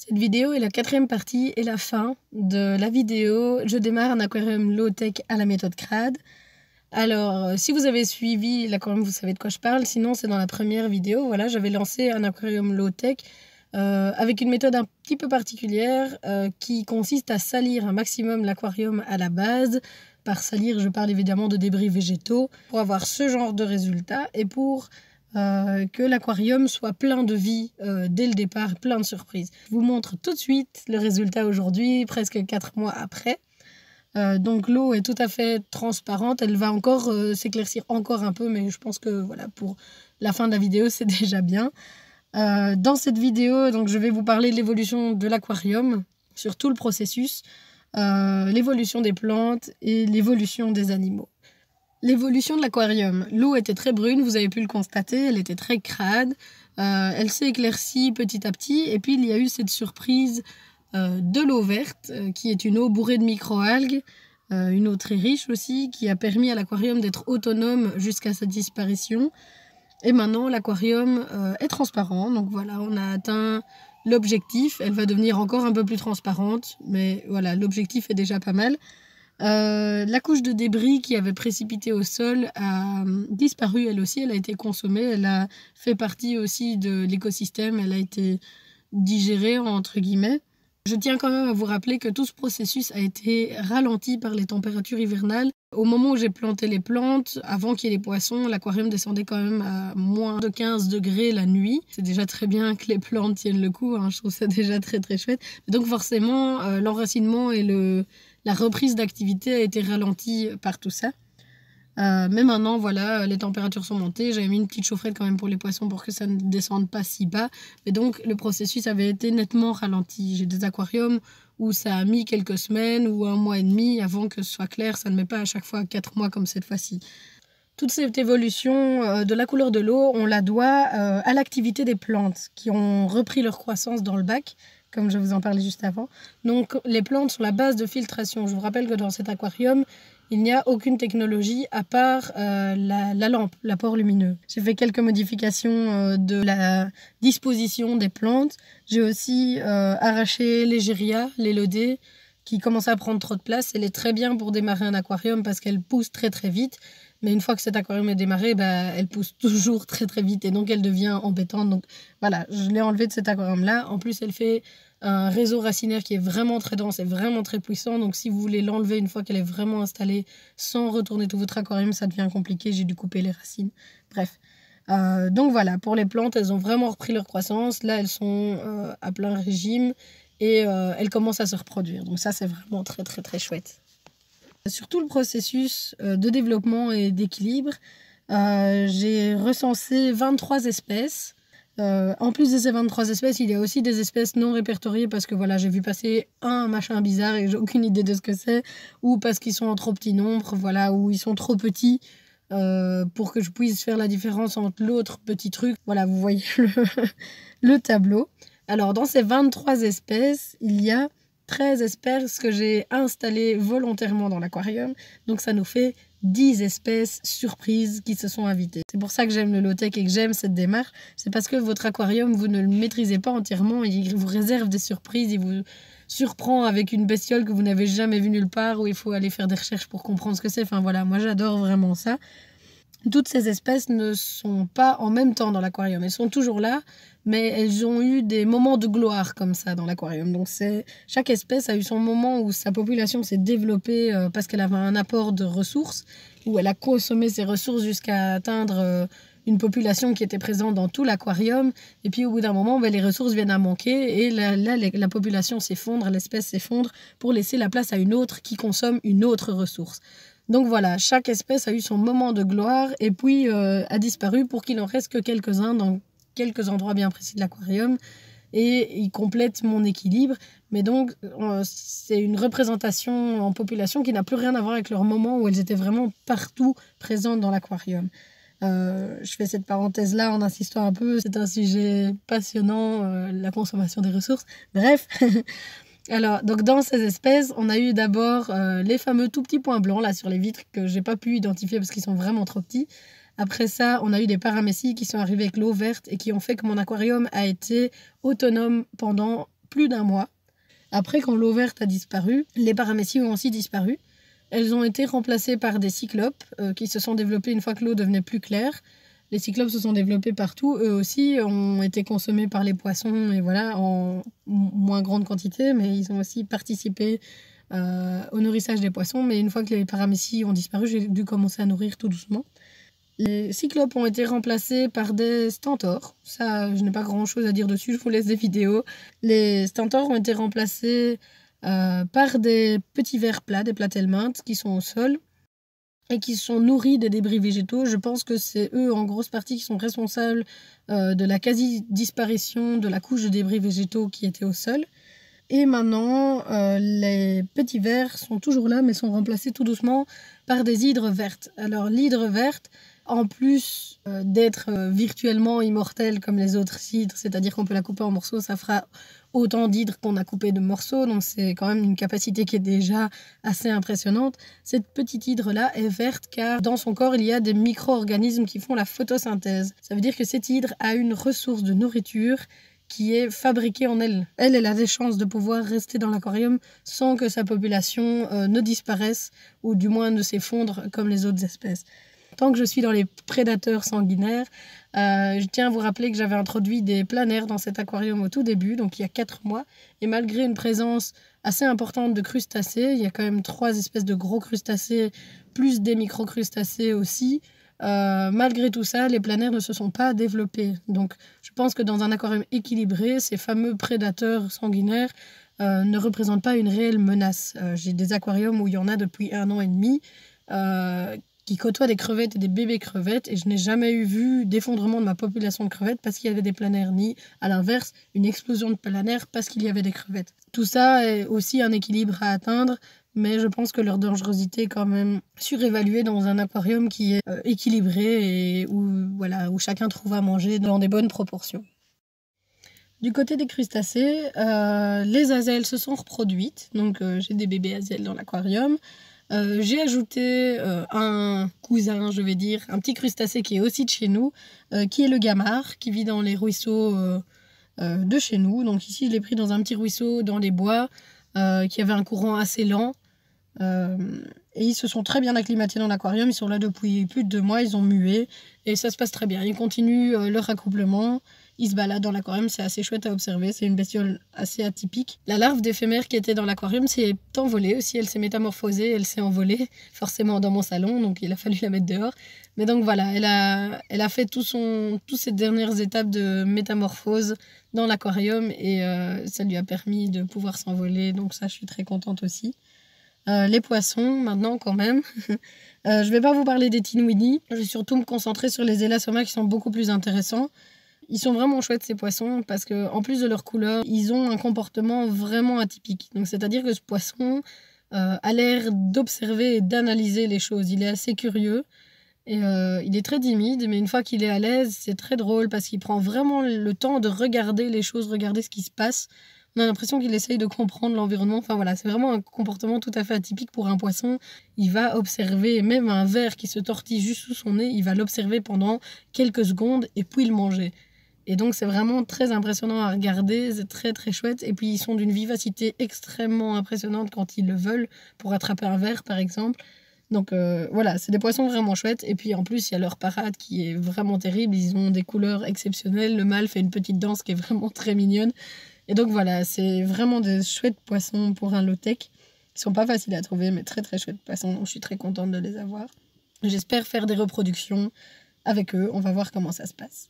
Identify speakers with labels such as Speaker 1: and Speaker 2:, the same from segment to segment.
Speaker 1: Cette vidéo est la 4e partie et la fin de la vidéo « Je démarre un aquarium low-tech à la méthode CRAD ». Alors, si vous avez suivi l'aquarium, vous savez de quoi je parle. Sinon, c'est dans la première vidéo. Voilà, j'avais lancé un aquarium low-tech avec une méthode un petit peu particulière qui consiste à salir un maximum l'aquarium à la base. Par salir, je parle évidemment de débris végétaux pour avoir ce genre de résultat et pour que l'aquarium soit plein de vie dès le départ, plein de surprises. Je vous montre tout de suite le résultat aujourd'hui, presque 4 mois après. Donc l'eau est tout à fait transparente, elle va encore s'éclaircir encore un peu, mais je pense que voilà, pour la fin de la vidéo, c'est déjà bien. Dans cette vidéo, donc, je vais vous parler de l'évolution de l'aquarium, sur tout le processus, l'évolution des plantes et l'évolution des animaux. L'évolution de l'aquarium. L'eau était très brune, vous avez pu le constater, elle était très crade. Elle s'est éclaircie petit à petit. Et puis il y a eu cette surprise de l'eau verte, qui est une eau bourrée de microalgues, une eau très riche aussi, qui a permis à l'aquarium d'être autonome jusqu'à sa disparition. Et maintenant l'aquarium est transparent. Donc voilà, on a atteint l'objectif. Elle va devenir encore un peu plus transparente. Mais voilà, l'objectif est déjà pas mal. La couche de débris qui avait précipité au sol a disparu elle aussi, elle a été consommée, elle a fait partie aussi de l'écosystème, elle a été digérée entre guillemets. Je tiens quand même à vous rappeler que tout ce processus a été ralenti par les températures hivernales. Au moment où j'ai planté les plantes, avant qu'il y ait les poissons, l'aquarium descendait quand même à moins de 15 degrés la nuit. C'est déjà très bien que les plantes tiennent le coup, hein, je trouve ça déjà très très chouette. Donc forcément, l'enracinement et la reprise d'activité a été ralentie par tout ça. Mais maintenant, voilà, les températures sont montées. J'avais mis une petite chaufferette quand même pour les poissons pour que ça ne descende pas si bas. Mais donc, le processus avait été nettement ralenti. J'ai des aquariums où ça a mis quelques semaines ou 1 mois et demi avant que ce soit clair. Ça ne met pas à chaque fois 4 mois comme cette fois-ci. Toute cette évolution de la couleur de l'eau, on la doit à l'activité des plantes qui ont repris leur croissance dans le bac, comme je vous en parlais juste avant. Donc les plantes sont la base de filtration. Je vous rappelle que dans cet aquarium, il n'y a aucune technologie à part la lampe, l'apport lumineux. J'ai fait quelques modifications de la disposition des plantes. J'ai aussi arraché l'égéria, l'élodée, qui commençait à prendre trop de place. Elle est très bien pour démarrer un aquarium parce qu'elle pousse très très vite. Mais une fois que cet aquarium est démarré, elle pousse toujours très très vite et donc elle devient embêtante. Donc voilà, je l'ai enlevée de cet aquarium-là. En plus, elle fait un réseau racinaire qui est vraiment très dense et vraiment très puissant. Donc si vous voulez l'enlever une fois qu'elle est vraiment installée sans retourner tout votre aquarium, ça devient compliqué. J'ai dû couper les racines. Bref. Donc voilà, pour les plantes, elles ont vraiment repris leur croissance. Là, elles sont à plein régime et elles commencent à se reproduire. Donc ça, c'est vraiment très très très chouette. Sur tout le processus de développement et d'équilibre, j'ai recensé 23 espèces. En plus de ces 23 espèces, il y a aussi des espèces non répertoriées parce que voilà, j'ai vu passer un machin bizarre et j'ai aucune idée de ce que c'est, ou parce qu'ils sont en trop petit nombre, voilà, ou ils sont trop petits pour que je puisse faire la différence entre l'autre petit truc. Voilà, vous voyez le tableau. Alors, dans ces 23 espèces, il y a 13 espèces que j'ai installées volontairement dans l'aquarium. Donc ça nous fait 10 espèces surprises qui se sont invitées. C'est pour ça que j'aime le low-tech et que j'aime cette démarche. C'est parce que votre aquarium, vous ne le maîtrisez pas entièrement. Il vous réserve des surprises. Il vous surprend avec une bestiole que vous n'avez jamais vue nulle part où il faut aller faire des recherches pour comprendre ce que c'est. Enfin voilà, moi j'adore vraiment ça. Toutes ces espèces ne sont pas en même temps dans l'aquarium. Elles sont toujours là, mais elles ont eu des moments de gloire comme ça dans l'aquarium. Donc chaque espèce a eu son moment où sa population s'est développée parce qu'elle avait un apport de ressources, où elle a consommé ses ressources jusqu'à atteindre une population qui était présente dans tout l'aquarium. Et puis au bout d'un moment, les ressources viennent à manquer et là la population s'effondre, l'espèce s'effondre pour laisser la place à une autre qui consomme une autre ressource. Donc voilà, chaque espèce a eu son moment de gloire et puis a disparu pour qu'il n'en reste que quelques-uns dans quelques endroits bien précis de l'aquarium et ils complètent mon équilibre. Mais donc, c'est une représentation en population qui n'a plus rien à voir avec leur moment où elles étaient vraiment partout présentes dans l'aquarium. Je fais cette parenthèse-là en insistant un peu, c'est un sujet passionnant, la consommation des ressources. Bref. Alors, donc dans ces espèces, on a eu d'abord les fameux tout petits points blancs là sur les vitres que j'ai pas pu identifier parce qu'ils sont vraiment trop petits. Après ça, on a eu des paramécies qui sont arrivés avec l'eau verte et qui ont fait que mon aquarium a été autonome pendant plus d'1 mois. Après, quand l'eau verte a disparu, les paramécies ont aussi disparu. Elles ont été remplacées par des cyclopes qui se sont développés une fois que l'eau devenait plus claire. Les cyclopes se sont développés partout, eux aussi ont été consommés par les poissons et voilà, en moins grande quantité, mais ils ont aussi participé au nourrissage des poissons. Mais une fois que les paramécies ont disparu, j'ai dû commencer à nourrir tout doucement. Les cyclopes ont été remplacés par des stentors. Ça, je n'ai pas grand-chose à dire dessus, je vous laisse des vidéos. Les stentors ont été remplacés par des petits vers plats, des platelmintes qui sont au sol et qui sont nourris des débris végétaux. Je pense que c'est eux, en grosse partie, qui sont responsables de la quasi-disparition de la couche de débris végétaux qui était au sol. Et maintenant, les petits vers sont toujours là, mais sont remplacés tout doucement par des hydres vertes. Alors, l'hydre verte, en plus d'être virtuellement immortelle comme les autres hydres, c'est-à-dire qu'on peut la couper en morceaux, ça fera autant d'hydres qu'on a coupé de morceaux, donc c'est quand même une capacité qui est déjà assez impressionnante. Cette petite hydre-là est verte car dans son corps, il y a des micro-organismes qui font la photosynthèse. Ça veut dire que cette hydre a une ressource de nourriture qui est fabriquée en elle. Elle a des chances de pouvoir rester dans l'aquarium sans que sa population ne disparaisse ou du moins ne s'effondre comme les autres espèces. Tant que je suis dans les prédateurs sanguinaires, je tiens à vous rappeler que j'avais introduit des planaires dans cet aquarium au tout début, donc il y a 4 mois. Et malgré une présence assez importante de crustacés, il y a quand même 3 espèces de gros crustacés, plus des micro-crustacés aussi. Malgré tout ça, les planaires ne se sont pas développés. Donc je pense que dans un aquarium équilibré, ces fameux prédateurs sanguinaires ne représentent pas une réelle menace. J'ai des aquariums où il y en a depuis 1 an et demi, qui côtoient des crevettes et des bébés crevettes, et je n'ai jamais vu d'effondrement de ma population de crevettes parce qu'il y avait des planaires, ni à l'inverse, une explosion de planaires parce qu'il y avait des crevettes. Tout ça est aussi un équilibre à atteindre, mais je pense que leur dangerosité est quand même surévaluée dans un aquarium qui est équilibré et où chacun trouve à manger dans des bonnes proportions. Du côté des crustacés, les azelles se sont reproduites, donc j'ai des bébés azelles dans l'aquarium. J'ai ajouté un cousin, je vais dire, un petit crustacé qui est aussi de chez nous, qui est le gamard, qui vit dans les ruisseaux de chez nous. Donc ici, je l'ai pris dans un petit ruisseau dans les bois, qui avait un courant assez lent. Et ils se sont très bien acclimatés dans l'aquarium, ils sont là depuis plus de 2 mois, ils ont mué, et ça se passe très bien. Ils continuent leur accouplement. Ils se baladent dans l'aquarium, c'est assez chouette à observer, c'est une bestiole assez atypique. La larve d'éphémère qui était dans l'aquarium s'est envolée aussi, elle s'est métamorphosée, elle s'est envolée, forcément dans mon salon, donc il a fallu la mettre dehors. Mais donc voilà, elle a fait toutes ces dernières étapes de métamorphose dans l'aquarium et ça lui a permis de pouvoir s'envoler, donc ça je suis très contente aussi. Les poissons, maintenant quand même. Je vais pas vous parler des tinouini, je vais surtout me concentrer sur les élassomas qui sont beaucoup plus intéressants. Ils sont vraiment chouettes ces poissons parce que en plus de leur couleur, ils ont un comportement vraiment atypique. Donc c'est-à-dire que ce poisson a l'air d'observer et d'analyser les choses. Il est assez curieux et il est très timide, mais une fois qu'il est à l'aise, c'est très drôle parce qu'il prend vraiment le temps de regarder les choses, regarder ce qui se passe. On a l'impression qu'il essaye de comprendre l'environnement. Enfin voilà, c'est vraiment un comportement tout à fait atypique pour un poisson. Il va observer même un ver qui se tortille juste sous son nez, il va l'observer pendant quelques secondes et puis le manger. Et donc c'est vraiment très impressionnant à regarder, c'est très très chouette. Et puis ils sont d'une vivacité extrêmement impressionnante quand ils le veulent, pour attraper un ver par exemple. Donc voilà, c'est des poissons vraiment chouettes. Et puis en plus, il y a leur parade qui est vraiment terrible. Ils ont des couleurs exceptionnelles. Le mâle fait une petite danse qui est vraiment très mignonne. Et donc voilà, c'est vraiment des chouettes poissons pour un low-tech. Ils sont pas faciles à trouver, mais très très chouettes poissons. Donc je suis très contente de les avoir. J'espère faire des reproductions avec eux. On va voir comment ça se passe.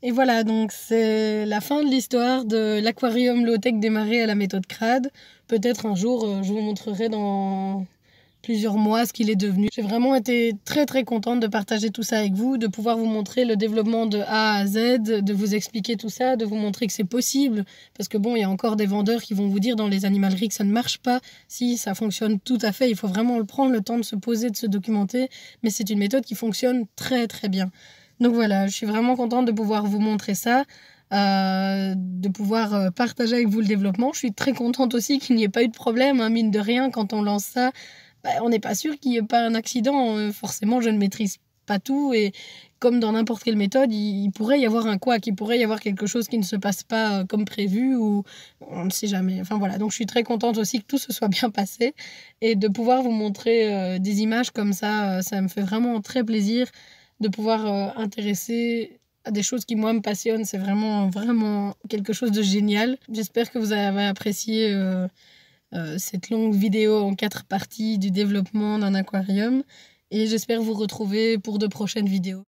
Speaker 1: Et voilà, donc c'est la fin de l'histoire de l'aquarium low-tech démarré à la méthode CRAD. Peut-être un jour, je vous montrerai dans plusieurs mois ce qu'il est devenu. J'ai vraiment été très très contente de partager tout ça avec vous, de pouvoir vous montrer le développement de A à Z, de vous expliquer tout ça, de vous montrer que c'est possible. Parce que bon, il y a encore des vendeurs qui vont vous dire dans les animaleries que ça ne marche pas. Si, ça fonctionne tout à fait, il faut vraiment prendre le temps de se poser, de se documenter. Mais c'est une méthode qui fonctionne très très bien. Donc voilà, je suis vraiment contente de pouvoir vous montrer ça, de pouvoir partager avec vous le développement. Je suis très contente aussi qu'il n'y ait pas eu de problème, hein, mine de rien, quand on lance ça, on n'est pas sûr qu'il n'y ait pas un accident. Forcément, je ne maîtrise pas tout et comme dans n'importe quelle méthode, il pourrait y avoir un couac, il pourrait y avoir quelque chose qui ne se passe pas comme prévu ou on ne sait jamais. Enfin voilà, donc je suis très contente aussi que tout se soit bien passé et de pouvoir vous montrer des images comme ça me fait vraiment très plaisir de pouvoir intéresser à des choses qui moi me passionnent. C'est vraiment, vraiment quelque chose de génial. J'espère que vous avez apprécié cette longue vidéo en 4 parties du développement d'un aquarium et j'espère vous retrouver pour de prochaines vidéos.